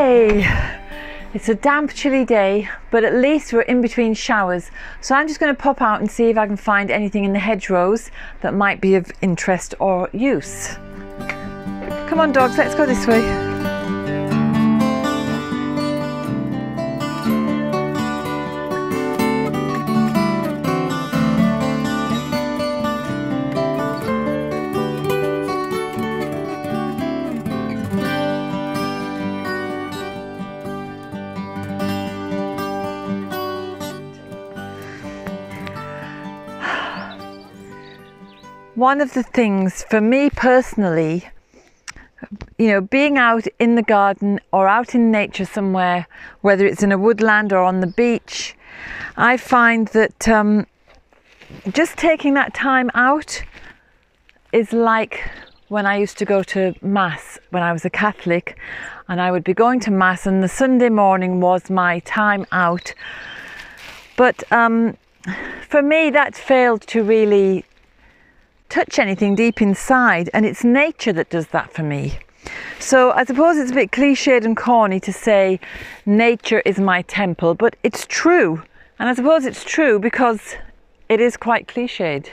Yay! It's a damp, chilly day, but at least we're in between showers. So I'm just going to pop out and see if I can find anything in the hedgerows that might be of interest or use. Come on dogs, let's go this way. One of the things for me personally, you know, being out in the garden or out in nature somewhere, whether it's in a woodland or on the beach, I find that just taking that time out is like when I used to go to Mass when I was a Catholic, and I would be going to Mass and the Sunday morning was my time out. But for me that failed to really touch anything deep inside, and it's nature that does that for me. So I suppose it's a bit cliched and corny to say nature is my temple, but it's true, and I suppose it's true because it is quite cliched.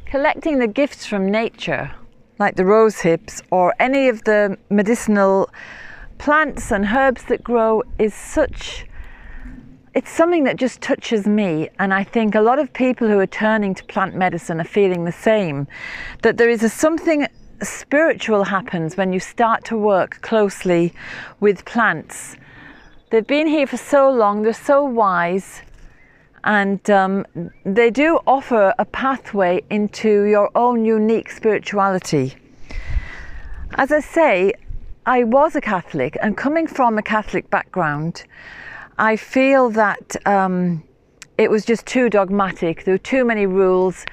Collecting the gifts from nature, like the rose hips or any of the medicinal plants and herbs that grow, is it's something that just touches me, and I think a lot of people who are turning to plant medicine are feeling the same, that there is something spiritual happens when you start to work closely with plants. They've been here for so long, they're so wise, and they do offer a pathway into your own unique spirituality. As I say, I was a Catholic, and coming from a Catholic background, I feel that it was just too dogmatic. There were too many rules,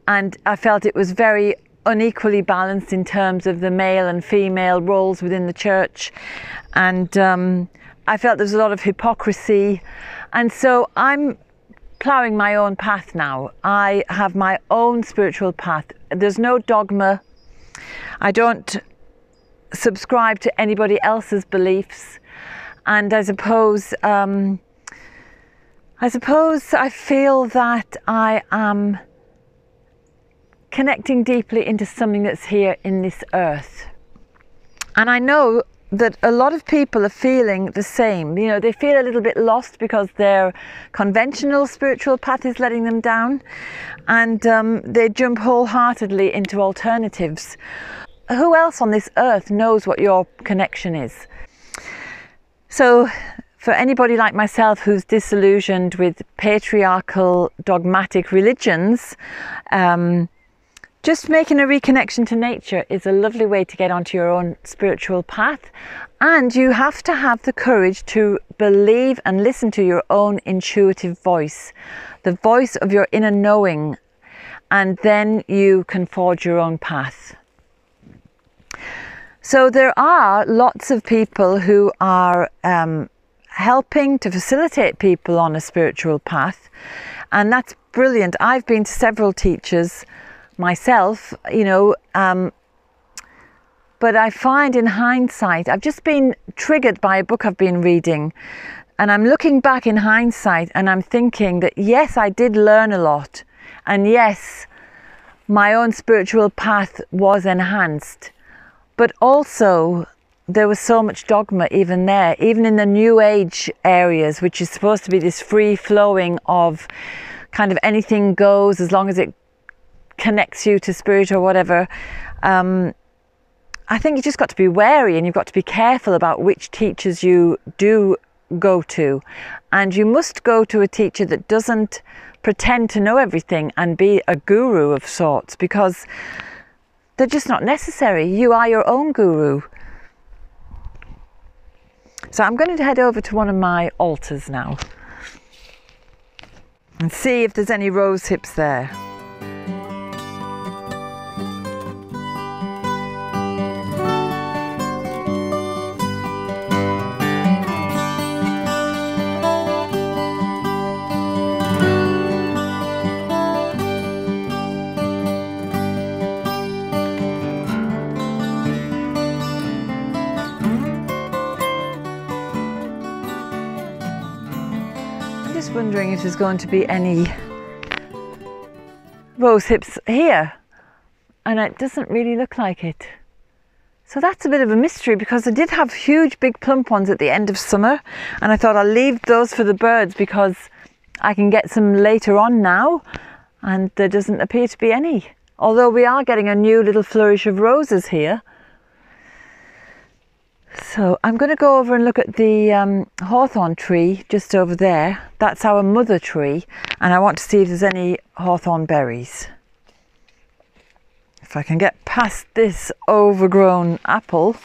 and I felt it was very unequally balanced in terms of the male and female roles within the church, and I felt there's a lot of hypocrisy, and so I'm ploughing my own path now. I have my own spiritual path. There's no dogma. I don't subscribe to anybody else's beliefs. And I suppose I feel that I am connecting deeply into something that's here in this earth. And I know that a lot of people are feeling the same. You know, they feel a little bit lost because their conventional spiritual path is letting them down, and they jump wholeheartedly into alternatives. Who else on this earth knows what your connection is? So for anybody like myself who's disillusioned with patriarchal, dogmatic religions, just making a reconnection to nature is a lovely way to get onto your own spiritual path. And you have to have the courage to believe and listen to your own intuitive voice, the voice of your inner knowing, and then you can forge your own path. So there are lots of people who are helping to facilitate people on a spiritual path, and that's brilliant. I've been to several teachers myself, you know, but I find in hindsight, I've just been triggered by a book I've been reading, and I'm looking back in hindsight and I'm thinking that yes, I did learn a lot, and yes, my own spiritual path was enhanced. But also there was so much dogma even there, even in the New Age areas, which is supposed to be this free flowing of kind of anything goes as long as it connects you to spirit or whatever. I think you just got to be wary, and you've got to be careful about which teachers you do go to. And you must go to a teacher that doesn't pretend to know everything and be a guru of sorts, because they're just not necessary. You are your own guru. So I'm going to head over to one of my altars now and see if there's any rose hips there. just wondering if there's going to be any rose hips here, and it doesn't really look like it. So that's a bit of a mystery, because I did have huge big plump ones at the end of summer, and I thought I'll leave those for the birds because I can get some later on now, and there doesn't appear to be any. Although we are getting a new little flourish of roses here. So I'm going to go over and look at the hawthorn tree just over there. That's our mother tree, and I want to see if there's any hawthorn berries. If I can get past this overgrown apple.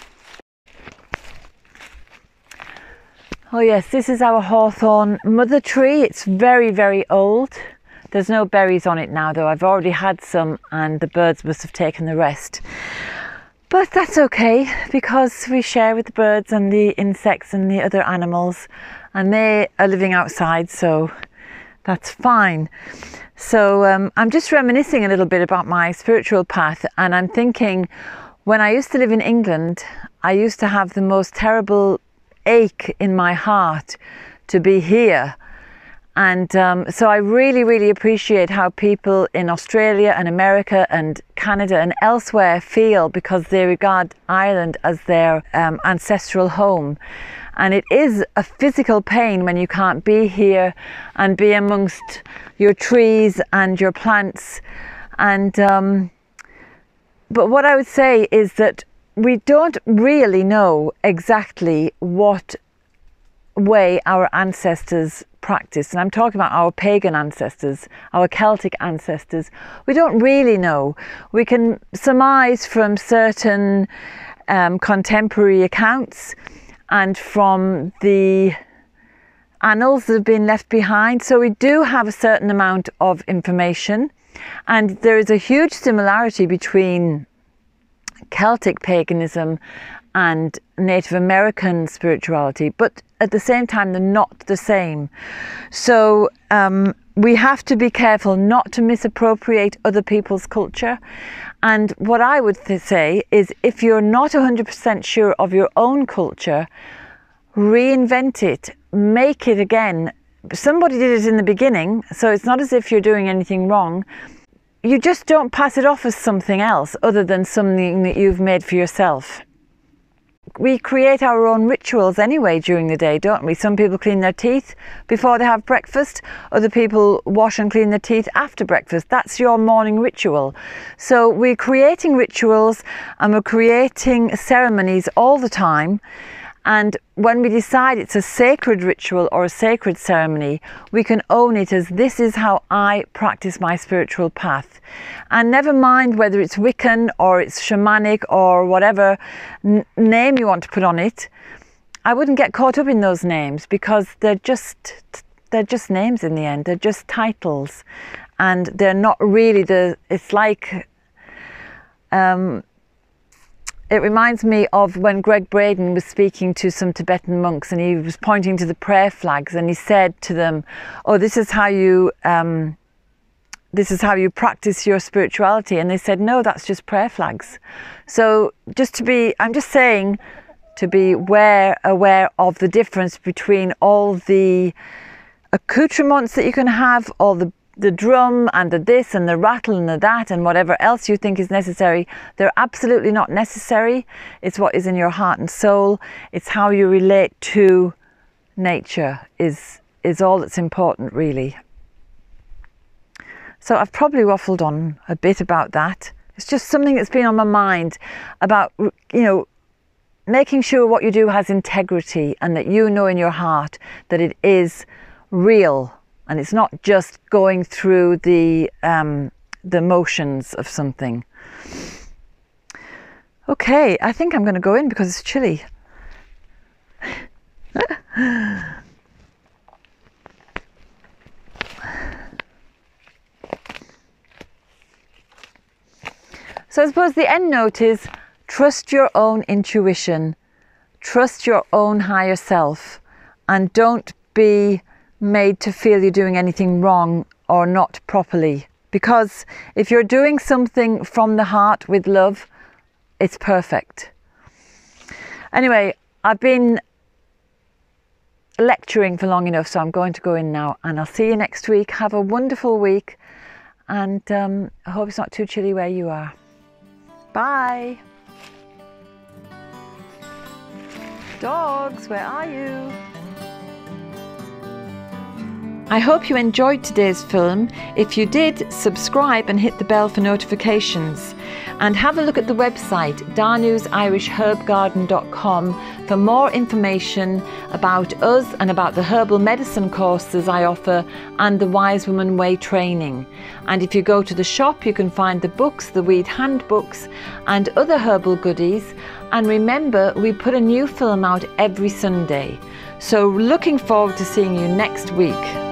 Oh yes, this is our hawthorn mother tree. It's very, very old. There's no berries on it now though. I've already had some and the birds must have taken the rest. But that's okay, because we share with the birds and the insects and the other animals, and they are living outside, so that's fine. So I'm just reminiscing a little bit about my spiritual path, and I'm thinking, when I used to live in England, I used to have the most terrible ache in my heart to be here. And so I really, really appreciate how people in Australia and America and Canada and elsewhere feel, because they regard Ireland as their ancestral home. And it is a physical pain when you can't be here and be amongst your trees and your plants. And but what I would say is that we don't really know exactly what way our ancestors practiced, and I'm talking about our pagan ancestors, our Celtic ancestors. We don't really know. We can surmise from certain contemporary accounts and from the annals that have been left behind. So we do have a certain amount of information, and there is a huge similarity between Celtic paganism and Native American spirituality, but at the same time they're not the same. So we have to be careful not to misappropriate other people's culture. And what I would say is, if you're not 100% sure of your own culture, reinvent it, make it again. Somebody did it in the beginning, so it's not as if you're doing anything wrong. You just don't pass it off as something else other than something that you've made for yourself. We create our own rituals anyway during the day, don't we? Some people clean their teeth before they have breakfast. Other people wash and clean their teeth after breakfast. That's your morning ritual. So we're creating rituals and we're creating ceremonies all the time. And when we decide it's a sacred ritual or a sacred ceremony, we can own it as, this is how I practice my spiritual path. And never mind whether it's Wiccan or it's shamanic or whatever name you want to put on it. I wouldn't get caught up in those names, because they're just names in the end. They're just titles, and they're not really it's like, it reminds me of when Greg Braden was speaking to some Tibetan monks, and he was pointing to the prayer flags, and he said to them, oh, this is how you practice your spirituality. And they said, no, that's just prayer flags. So I'm just saying to be aware of the difference between all the accoutrements that you can have, all the drum and the this and the rattle and the that and whatever else you think is necessary. They're absolutely not necessary. It's what is in your heart and soul. It's how you relate to nature is all that's important, really. So I've probably waffled on a bit about that. It's just something that's been on my mind about, making sure what you do has integrity, and that you know in your heart that it is real. And it's not just going through the motions of something. Okay, I think I'm going to go in because it's chilly. So I suppose the end note is, trust your own intuition, trust your own higher self, and don't be made to feel you're doing anything wrong or not properly, because if you're doing something from the heart with love, it's perfect. Anyway, I've been lecturing for long enough, so I'm going to go in now, and I'll see you next week. Have a wonderful week, and I hope it's not too chilly where you are. Bye. Dogs, where are you? I hope you enjoyed today's film. If you did, subscribe and hit the bell for notifications. And have a look at the website darnewsirishherbgarden.com for more information about us and about the herbal medicine courses I offer and the Wise Woman Way training. And if you go to the shop, you can find the books, the weed handbooks and other herbal goodies. And remember, we put a new film out every Sunday. So looking forward to seeing you next week.